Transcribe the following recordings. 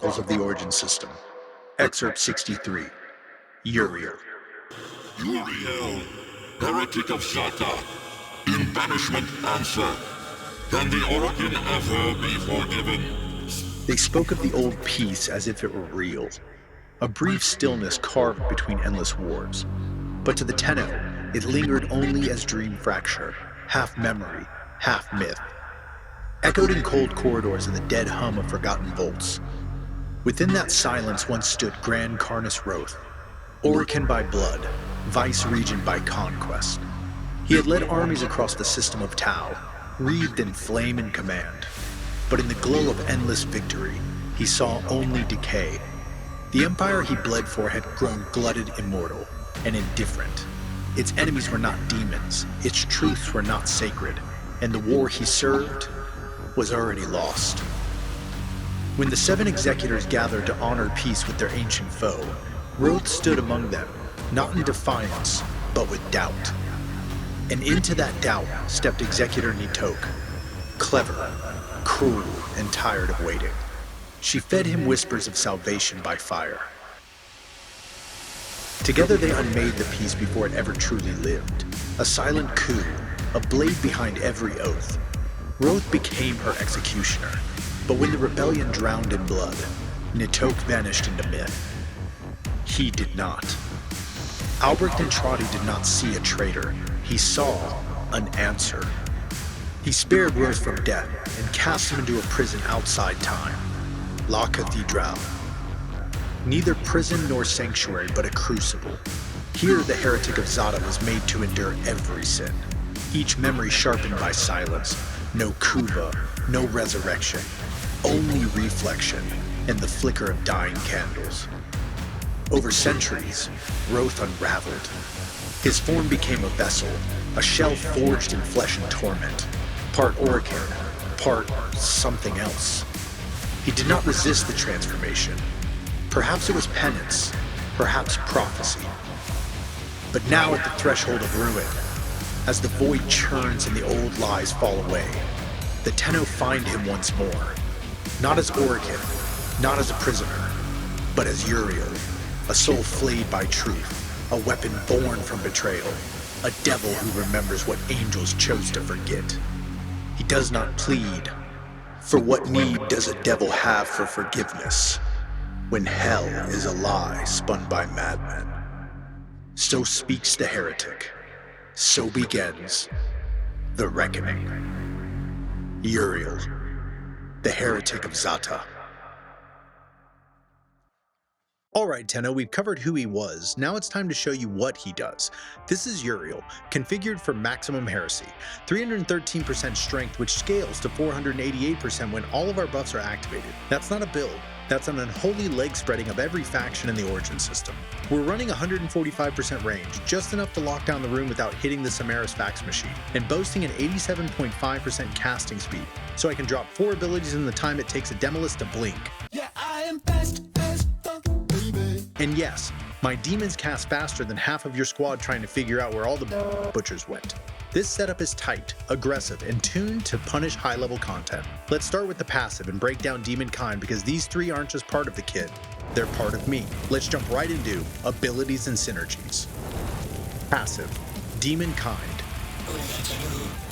Chronicles of the Origin System. Excerpt 63. Uriel. Uriel, heretic of Zata, in banishment answer. Can the origin ever be forgiven? They spoke of the old peace as if it were real. A brief stillness carved between endless wars. But to the Tenno, it lingered only as dream fracture, half memory, half myth. Echoed in cold corridors of the dead hum of forgotten vaults. Within that silence once stood Grand Carnus Roth, Orican by blood, Vice Regent by conquest. He had led armies across the system of Tau, wreathed in flame and command. But in the glow of endless victory, he saw only decay. The empire he bled for had grown glutted immortal and indifferent. Its enemies were not demons, its truths were not sacred, and the war he served was already lost. When the 7 executors gathered to honor peace with their ancient foe, Roth stood among them, not in defiance, but with doubt. And into that doubt stepped Executor Nitok, clever, cruel, and tired of waiting. She fed him whispers of salvation by fire. Together they unmade the peace before it ever truly lived. A silent coup, a blade behind every oath. Roth became her executioner, but when the rebellion drowned in blood, Nitok vanished into myth. He did not. Albrecht Entrati did not see a traitor. He saw an answer. He spared Roth from death and cast him into a prison outside time, La Cathedral. Neither prison nor sanctuary, but a crucible. Here the heretic of Zata was made to endure every sin, each memory sharpened by silence. No kuva, no resurrection, only reflection and the flicker of dying candles. Over centuries, Roth unraveled. His form became a vessel, a shell forged in flesh and torment, part Orican, part something else. He did not resist the transformation. Perhaps it was penance, perhaps prophecy. But now at the threshold of ruin, as the void churns and the old lies fall away, the Tenno find him once more. Not as Orican, not as a prisoner, but as Uriel, a soul flayed by truth, a weapon born from betrayal, a devil who remembers what angels chose to forget. He does not plead, for what need does a devil have for forgiveness, when hell is a lie spun by madmen? So speaks the heretic. So begins the reckoning. Uriel, the heretic of Zata. Alright Tenno, we've covered who he was, now it's time to show you what he does. This is Uriel, configured for maximum heresy, 313% strength which scales to 488% when all of our buffs are activated. That's not a build, that's an unholy leg spreading of every faction in the Origin system. We're running 145% range, just enough to lock down the room without hitting the Samaris fax machine, and boasting an 87.5% casting speed, so I can drop 4 abilities in the time it takes a Demolist to blink. Yeah, I am fast, baby. And yes, my demons cast faster than half of your squad trying to figure out where all the butchers went. This setup is tight, aggressive, and tuned to punish high-level content. Let's start with the passive and break down Demonkind because these 3 aren't just part of the kit, they're part of me. Let's jump right into abilities and synergies. Passive, Demonkind.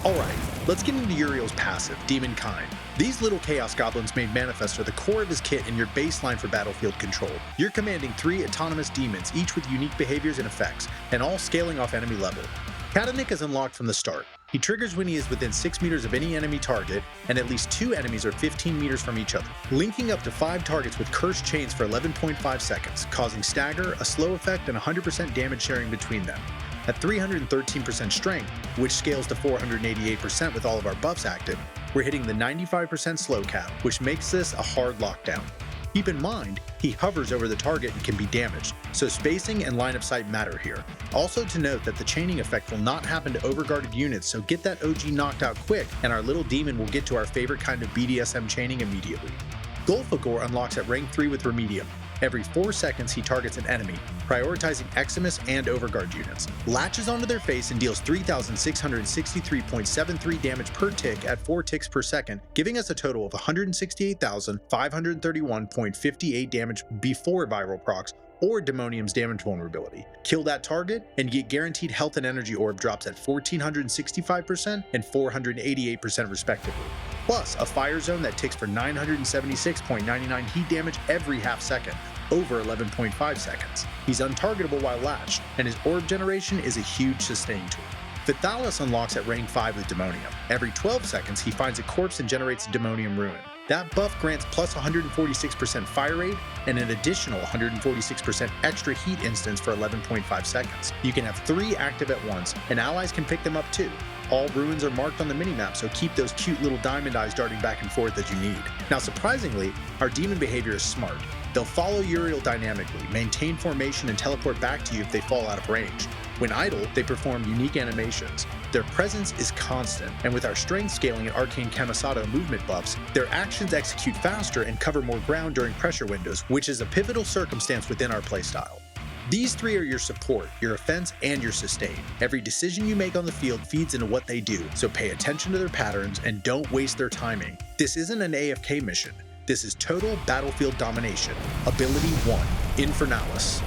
Alright, let's get into Uriel's passive, Demonkind. These little Chaos Goblins made Manifest are the core of his kit and your baseline for battlefield control. You're commanding 3 autonomous demons, each with unique behaviors and effects, and all scaling off enemy level. Catenach is unlocked from the start. He triggers when he is within 6 meters of any enemy target, and at least 2 enemies are 15 meters from each other, linking up to 5 targets with cursed chains for 11.5 seconds, causing stagger, a slow effect, and 100% damage sharing between them. At 313% strength, which scales to 488% with all of our buffs active, we're hitting the 95% slow cap, which makes this a hard lockdown. Keep in mind, he hovers over the target and can be damaged, so spacing and line of sight matter here. Also to note that the chaining effect will not happen to overguarded units, so get that OG knocked out quick and our little demon will get to our favorite kind of BDSM chaining immediately. Gulphagor unlocks at rank 3 with Remedium. Every 4 seconds, he targets an enemy, prioritizing Eximus and Overguard units, latches onto their face and deals 3,663.73 damage per tick at 4 ticks per second, giving us a total of 168,531.58 damage before viral procs or Demonium's damage vulnerability. Kill that target and get guaranteed health and energy orb drops at 1,465% and 488% respectively. Plus a fire zone that ticks for 976.99 heat damage every half second, over 11.5 seconds. He's untargetable while latched, and his orb generation is a huge sustain tool. Vythelas unlocks at rank 5 with Demonium. Every 12 seconds he finds a corpse and generates a Demonium ruin. That buff grants plus 146% fire rate and an additional 146% extra heat instance for 11.5 seconds. You can have 3 active at once, and allies can pick them up too. All ruins are marked on the minimap, so keep those cute little diamond eyes darting back and forth as you need. Now surprisingly, our demon behavior is smart. They'll follow Uriel dynamically, maintain formation and teleport back to you if they fall out of range. When idle, they perform unique animations. Their presence is constant, and with our strength scaling and arcane camisado movement buffs, their actions execute faster and cover more ground during pressure windows, which is a pivotal circumstance within our playstyle. These 3 are your support, your offense, and your sustain. Every decision you make on the field feeds into what they do, so pay attention to their patterns and don't waste their timing. This isn't an AFK mission. This is total battlefield domination. Ability 1, Infernalis.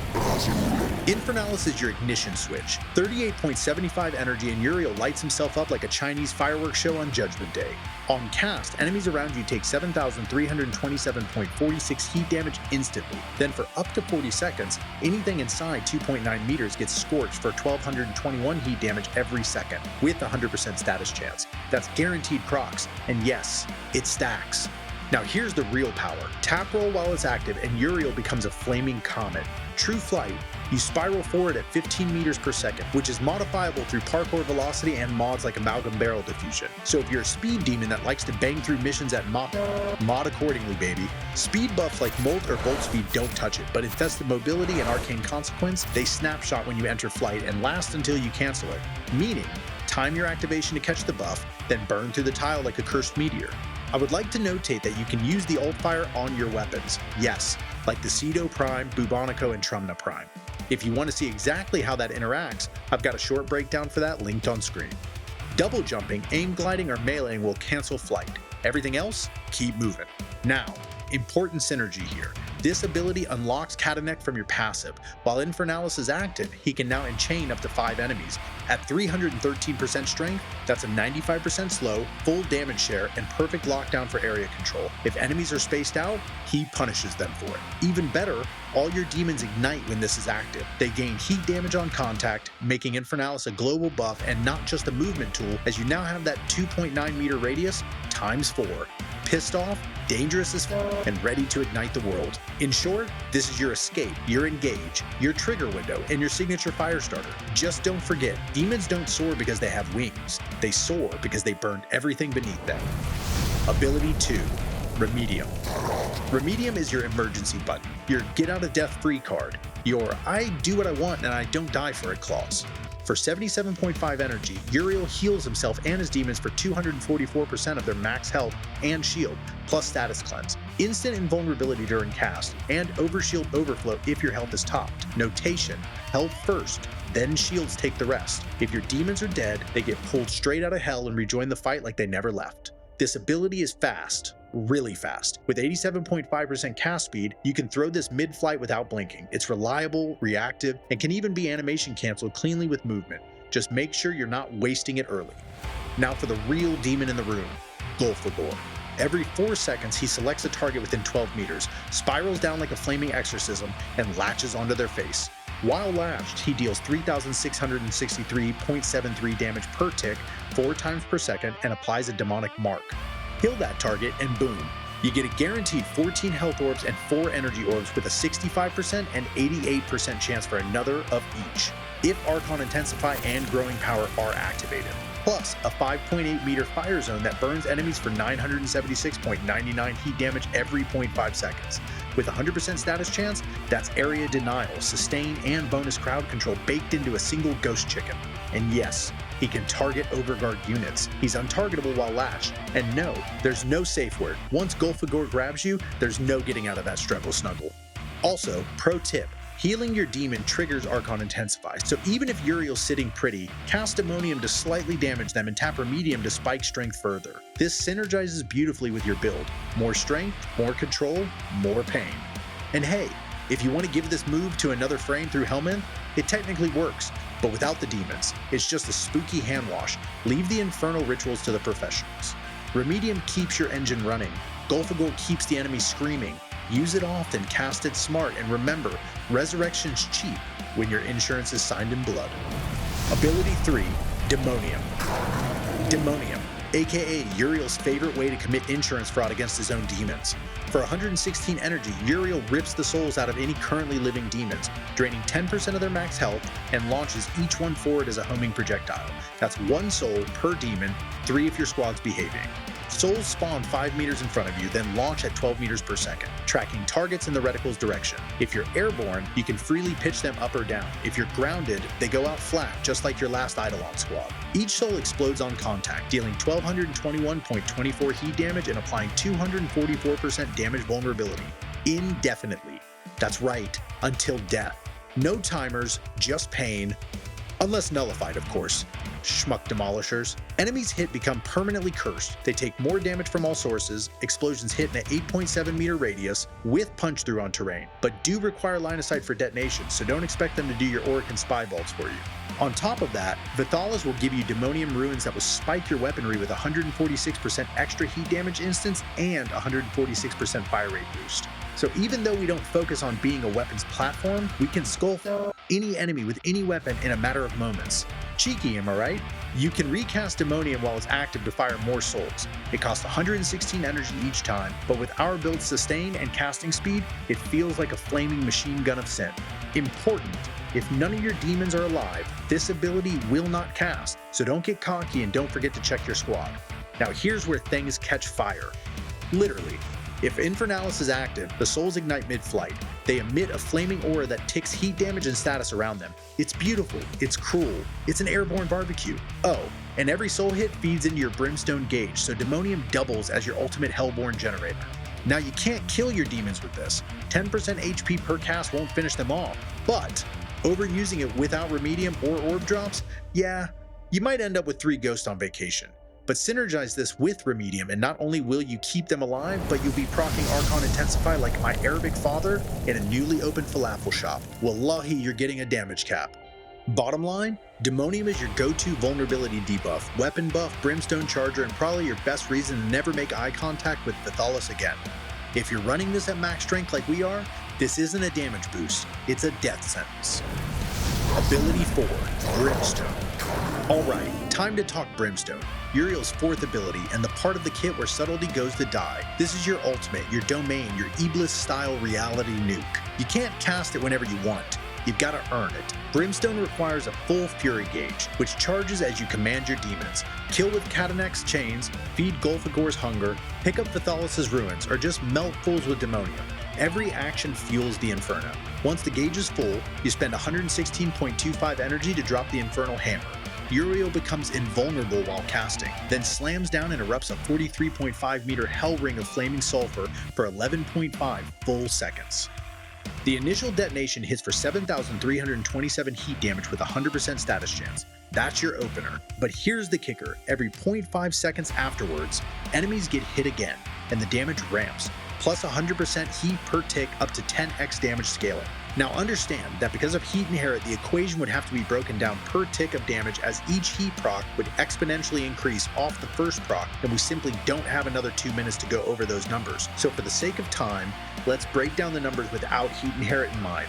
Infernalis is your ignition switch. 38.75 energy and Uriel lights himself up like a Chinese fireworks show on Judgment Day. On cast, enemies around you take 7,327.46 heat damage instantly. Then for up to 40 seconds, anything inside 2.9 meters gets scorched for 1,221 heat damage every second, with 100% status chance. That's guaranteed procs, and yes, it stacks. Now here's the real power. Tap roll while it's active and Uriel becomes a flaming comet. True flight, you spiral forward at 15 meters per second, which is modifiable through parkour velocity and mods like Amalgam Barrel Diffusion. So if you're a speed demon that likes to bang through missions at mod accordingly, baby. Speed buffs like Molt or Bolt Speed don't touch it, but Infested Mobility and Arcane Consequence, they snapshot when you enter flight and last until you cancel it. Meaning, time your activation to catch the buff, then burn through the tile like a cursed meteor. I would like to notate that you can use the ult fire on your weapons, yes, like the Cedo Prime, Bubonico, and Trumna Prime. If you want to see exactly how that interacts, I've got a short breakdown for that linked on screen. Double jumping, aim gliding, or meleeing will cancel flight. Everything else, keep moving. Now, important synergy here. This ability unlocks Catenach from your passive. While Infernalis is active, he can now enchain up to 5 enemies. At 313% strength, that's a 95% slow, full damage share, and perfect lockdown for area control. If enemies are spaced out, he punishes them for it. Even better, all your demons ignite when this is active. They gain heat damage on contact, making Infernalis a global buff and not just a movement tool, as you now have that 2.9 meter radius times 4. Pissed off, dangerous as f***, and ready to ignite the world. In short, this is your escape, your engage, your trigger window, and your signature fire starter. Just don't forget, demons don't soar because they have wings. They soar because they burned everything beneath them. Ability 2, Remedium. Remedium is your emergency button, your get out of death free card, your I do what I want and I don't die for it clause. For 77.5 energy, Uriel heals himself and his demons for 244% of their max health and shield, plus status cleanse, instant invulnerability during cast, and overshield overflow if your health is topped. Notation, health first, then shields take the rest. If your demons are dead, they get pulled straight out of hell and rejoin the fight like they never left. This ability is fast, really fast. With 87.5% cast speed, you can throw this mid-flight without blinking. It's reliable, reactive, and can even be animation canceled cleanly with movement. Just make sure you're not wasting it early. Now for the real demon in the room, Gulphagor. Every 4 seconds, he selects a target within 12 meters, spirals down like a flaming exorcism, and latches onto their face. While latched, he deals 3,663.73 damage per tick, 4 times per second, and applies a demonic mark. Kill that target and boom, you get a guaranteed 14 health orbs and 4 energy orbs with a 65% and 88% chance for another of each, if Archon Intensify and Growing Power are activated. Plus a 5.8 meter fire zone that burns enemies for 976.99 heat damage every 0.5 seconds. With 100% status chance, that's area denial, sustain, and bonus crowd control baked into a single ghost chicken. And yes, he can target Overguard units. He's untargetable while latched. And no, there's no safe word. Once Gulphagor grabs you, there's no getting out of that struggle snuggle. Also, pro tip, healing your demon triggers Archon Intensify, so even if Uriel's sitting pretty, cast Demonium to slightly damage them and tap Remedium to spike strength further. This synergizes beautifully with your build. More strength, more control, more pain. And hey, if you want to give this move to another frame through Helminth, it technically works, but without the demons. It's just a spooky hand wash. Leave the infernal rituals to the professionals. Remedium keeps your engine running. Gulphagor keeps the enemy screaming. Use it often, cast it smart, and remember, resurrection's cheap when your insurance is signed in blood. Ability 3, Demonium. Demonium, aka Uriel's favorite way to commit insurance fraud against his own demons. For 116 energy, Uriel rips the souls out of any currently living demons, draining 10% of their max health, and launches each one forward as a homing projectile. That's 1 soul per demon, 3 if your squad's behaving. Souls spawn 5 meters in front of you, then launch at 12 meters per second, tracking targets in the reticle's direction. If you're airborne, you can freely pitch them up or down. If you're grounded, they go out flat, just like your last Eidolon squad. Each soul explodes on contact, dealing 1221.24 heat damage and applying 244% damage vulnerability. Indefinitely. That's right, until death. No timers, just pain. Unless nullified, of course. Schmuck demolishers. Enemies hit become permanently cursed. They take more damage from all sources, explosions hit in an 8.7 meter radius, with punch through on terrain, but do require line of sight for detonation, so don't expect them to do your Auric and Spy Vaults for you. On top of that, Vythelas will give you Demonium ruins that will spike your weaponry with 146% extra heat damage instance and 146% fire rate boost. So even though we don't focus on being a weapons platform, we can skull any enemy with any weapon in a matter of moments. Cheeky, am I right? You can recast Demonium while it's active to fire more souls. It costs 116 energy each time, but with our build sustain and casting speed, it feels like a flaming machine gun of sin. Important, if none of your demons are alive, this ability will not cast, so don't get cocky and don't forget to check your squad. Now here's where things catch fire. Literally. If Infernalis is active, the souls ignite mid-flight. They emit a flaming aura that ticks heat damage and status around them. It's beautiful, it's cruel, it's an airborne barbecue. Oh, and every soul hit feeds into your Brimstone gauge, so Demonium doubles as your ultimate Hellborn generator. Now you can't kill your demons with this. 10% HP per cast won't finish them off, but overusing it without Remedium or orb drops, yeah, you might end up with 3 ghosts on vacation. But synergize this with Remedium, and not only will you keep them alive, but you'll be proccing Archon Intensify like my Arabic father in a newly opened falafel shop. Wallahi, you're getting a damage cap. Bottom line, Demonium is your go-to vulnerability debuff, weapon buff, Brimstone charger, and probably your best reason to never make eye contact with Vythelas again. If you're running this at max strength like we are, this isn't a damage boost, it's a death sentence. Ability 4, Brimstone. Alright, time to talk Brimstone, Uriel's 4th ability and the part of the kit where subtlety goes to die. This is your ultimate, your domain, your Iblis-style reality nuke. You can't cast it whenever you want, you've got to earn it. Brimstone requires a full fury gauge, which charges as you command your demons. Kill with Catenach's chains, feed Gulphagor's hunger, pick up Vythelas' ruins, or just melt fools with Demonium. Every action fuels the Inferno. Once the gauge is full, you spend 116.25 energy to drop the Infernal Hammer. Uriel becomes invulnerable while casting, then slams down and erupts a 43.5 meter hell ring of flaming sulfur for 11.5 full seconds. The initial detonation hits for 7,327 heat damage with 100% status chance. That's your opener. But here's the kicker, every 0.5 seconds afterwards, enemies get hit again, and the damage ramps, plus 100% heat per tick up to 10x damage scaling. Now understand that because of heat inherit, the equation would have to be broken down per tick of damage, as each heat proc would exponentially increase off the first proc, and we simply don't have another 2 minutes to go over those numbers. So for the sake of time, let's break down the numbers without heat inherit in mind.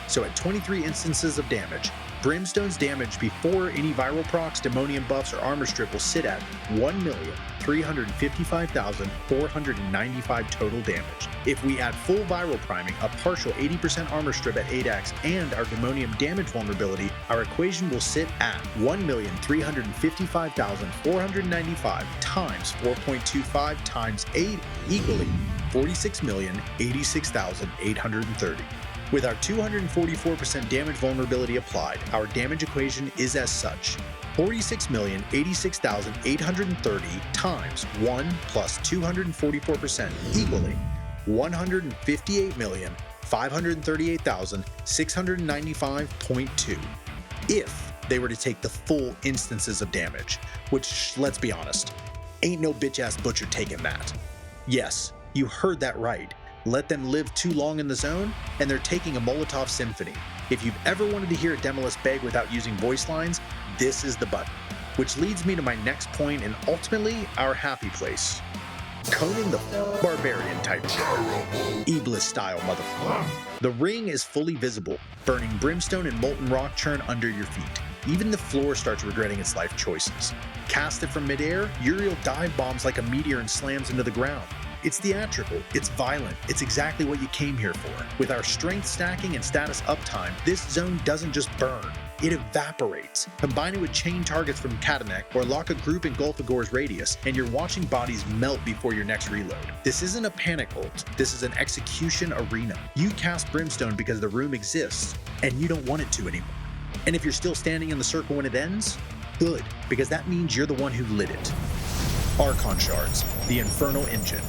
So at 23 instances of damage, Brimstone's damage before any viral procs, Demonium buffs, or armor strip will sit at 1,355,495 total damage. If we add full viral priming, a partial 80% armor strip at 8x, and our Demonium damage vulnerability, our equation will sit at 1,355,495 times 4.25 times 8 equaling 46,086,830. With our 244% damage vulnerability applied, our damage equation is as such: 46,086,830 times 1 plus 244% equaling 158,458,830. 538,695.2. If they were to take the full instances of damage, which, let's be honest, ain't no bitch-ass butcher taking that. Yes, you heard that right. Let them live too long in the zone, and they're taking a Molotov symphony. If you've ever wanted to hear a Demolist beg without using voice lines, this is the button. Which leads me to my next point and ultimately our happy place. Conan the Barbarian type shit. Iblis style motherfucker. The ring is fully visible, burning brimstone and molten rock churn under your feet. Even the floor starts regretting its life choices. Cast it from midair, Uriel dive bombs like a meteor and slams into the ground. It's theatrical, it's violent, it's exactly what you came here for. With our strength stacking and status uptime, this zone doesn't just burn, it evaporates. Combine it with chain targets from Catenach or lock a group in Gulphagor's radius, and you're watching bodies melt before your next reload. This isn't a panic ult, this is an execution arena. You cast Brimstone because the room exists, and you don't want it to anymore. And if you're still standing in the circle when it ends, good, because that means you're the one who lit it. Archon Shards, the infernal engine.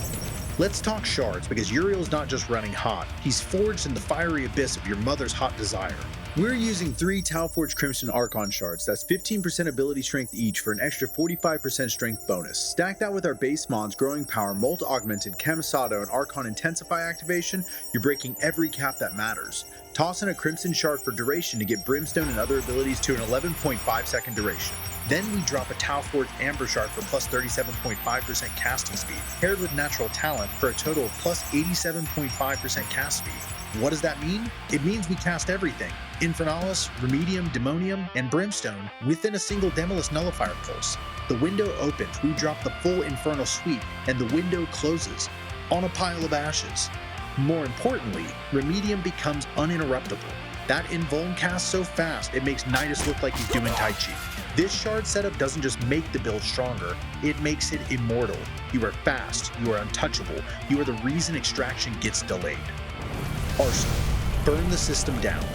Let's talk shards, because Uriel's not just running hot, he's forged in the fiery abyss of your mother's hot desire. We're using 3 Tauforged Crimson Archon Shards, that's 15% ability strength each for an extra 45% strength bonus. Stack that with our base mods, Growing Power, Molt Augmented, Camisado, and Archon Intensify activation, you're breaking every cap that matters. Toss in a Crimson Shard for duration to get Brimstone and other abilities to an 11.5 second duration. Then we drop a Tauforged Amber Shard for plus 37.5% casting speed, paired with Natural Talent for a total of plus 87.5% cast speed. What does that mean? It means we cast everything, Infernalis, Remedium, Demonium, and Brimstone, within a single Demolist Nullifier pulse. The window opens, we drop the full Infernal sweep, and the window closes, on a pile of ashes. More importantly, Remedium becomes uninterruptible. That invuln casts so fast, it makes Nidus look like he's doing Tai Chi. This shard setup doesn't just make the build stronger, it makes it immortal. You are fast, you are untouchable, you are the reason extraction gets delayed. Arsenal. Burn the system down.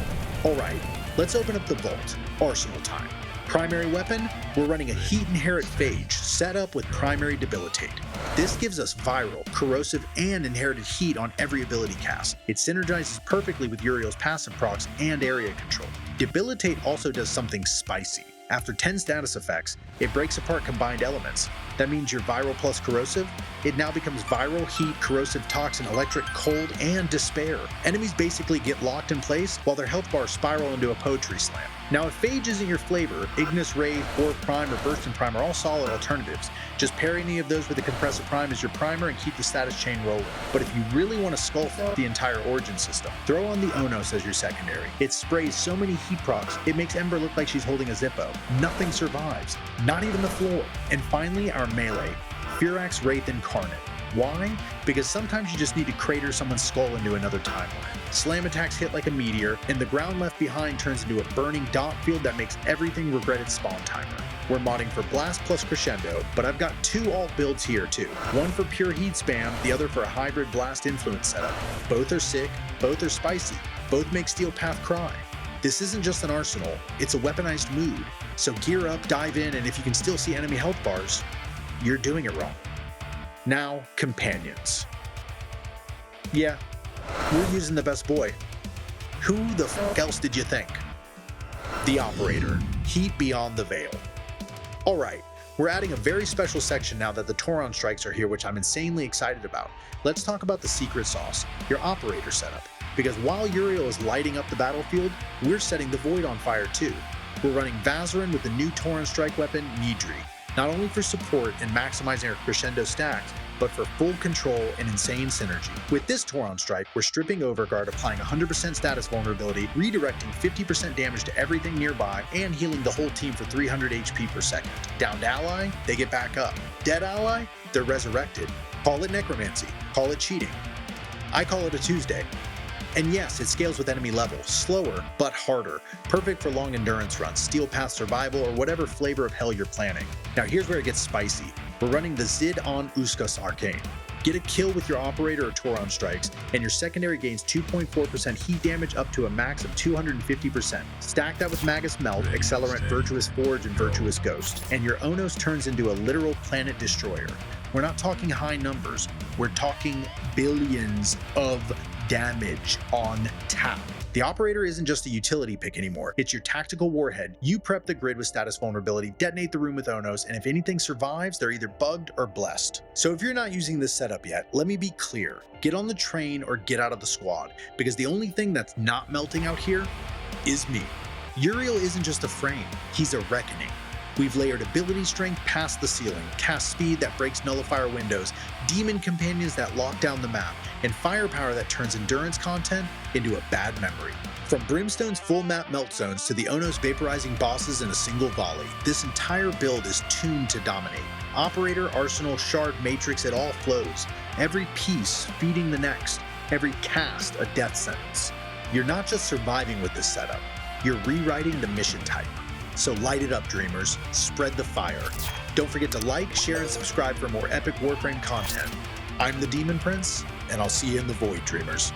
Alright, let's open up the vault. Arsenal time. Primary weapon, we're running a Heat Inherit Phage, set up with primary Debilitate. This gives us viral, corrosive, and inherited heat on every ability cast. It synergizes perfectly with Uriel's passive procs and area control. Debilitate also does something spicy. After 10 status effects, it breaks apart combined elements. That means your viral plus corrosive, it now becomes viral, heat, corrosive, toxin, electric, cold, and despair. Enemies basically get locked in place while their health bars spiral into a poetry slam. Now if Phage isn't your flavor, Ignis Wraith, Boar Prime, or Burston Prime are all solid alternatives. Just pair any of those with the Kompressa Prime as your primer and keep the status chain rolling. But if you really want to skull fuck the entire Origin system, throw on the Onos as your secondary. It sprays so many heat procs, it makes Ember look like she's holding a Zippo. Nothing survives, not even the floor. And finally, our melee, Furax Wraith Incarnate. Why? Because sometimes you just need to crater someone's skull into another timeline. Slam attacks hit like a meteor, and the ground left behind turns into a burning dot field that makes everything regretted spawn timer. We're modding for Blast plus Crescendo, but I've got 2 alt builds here too. One for pure heat spam, the other for a hybrid Blast influence setup. Both are sick, both are spicy, both make Steel Path cry. This isn't just an arsenal, it's a weaponized mood. So gear up, dive in, and if you can still see enemy health bars, you're doing it wrong. Now, companions. Yeah, we're using the best boy. Who the fuck else did you think? The Operator, Heat Beyond the Veil. Alright, we're adding a very special section now that the Tauron strikes are here, which I'm insanely excited about. Let's talk about the secret sauce, your Operator setup. Because while Uriel is lighting up the battlefield, we're setting the Void on fire too. We're running Vazarin with the new Tauron strike weapon, Nidri. Not only for support and maximizing our Crescendo stacks, but for full control and insane synergy. With this Tauron strike, we're stripping Overguard, applying 100% status vulnerability, redirecting 50% damage to everything nearby, and healing the whole team for 300 HP per second. Downed ally, they get back up. Dead ally, they're resurrected. Call it necromancy, call it cheating. I call it a Tuesday. And yes, it scales with enemy level, slower but harder, perfect for long endurance runs, Steel Path survival, or whatever flavor of hell you're planning. Now here's where it gets spicy. We're running the Zid on Uskas Arcane. Get a kill with your Operator or Tauron strikes, and your secondary gains 2.4% heat damage up to a max of 250%. Stack that with Magus Melt, Accelerant, Virtuous Forge, and Virtuous Ghost, and your Onos turns into a literal planet destroyer. We're not talking high numbers, we're talking billions of damage on tap. The Operator isn't just a utility pick anymore, it's your tactical warhead. You prep the grid with status vulnerability, detonate the room with Onos, and if anything survives, they're either bugged or blessed. So if you're not using this setup yet, let me be clear. Get on the train or get out of the squad, because the only thing that's not melting out here is me. Uriel isn't just a frame, he's a reckoning. We've layered ability strength past the ceiling, cast speed that breaks nullifier windows, demon companions that lock down the map, and firepower that turns endurance content into a bad memory. From Brimstone's full map melt zones to the Onos vaporizing bosses in a single volley, this entire build is tuned to dominate. Operator, Arsenal, Shard, Matrix, it all flows. Every piece feeding the next, every cast a death sentence. You're not just surviving with this setup, you're rewriting the mission type. So light it up, dreamers. Spread the fire. Don't forget to like, share, and subscribe for more epic Warframe content. I'm the Demon Prince, and I'll see you in the void, dreamers.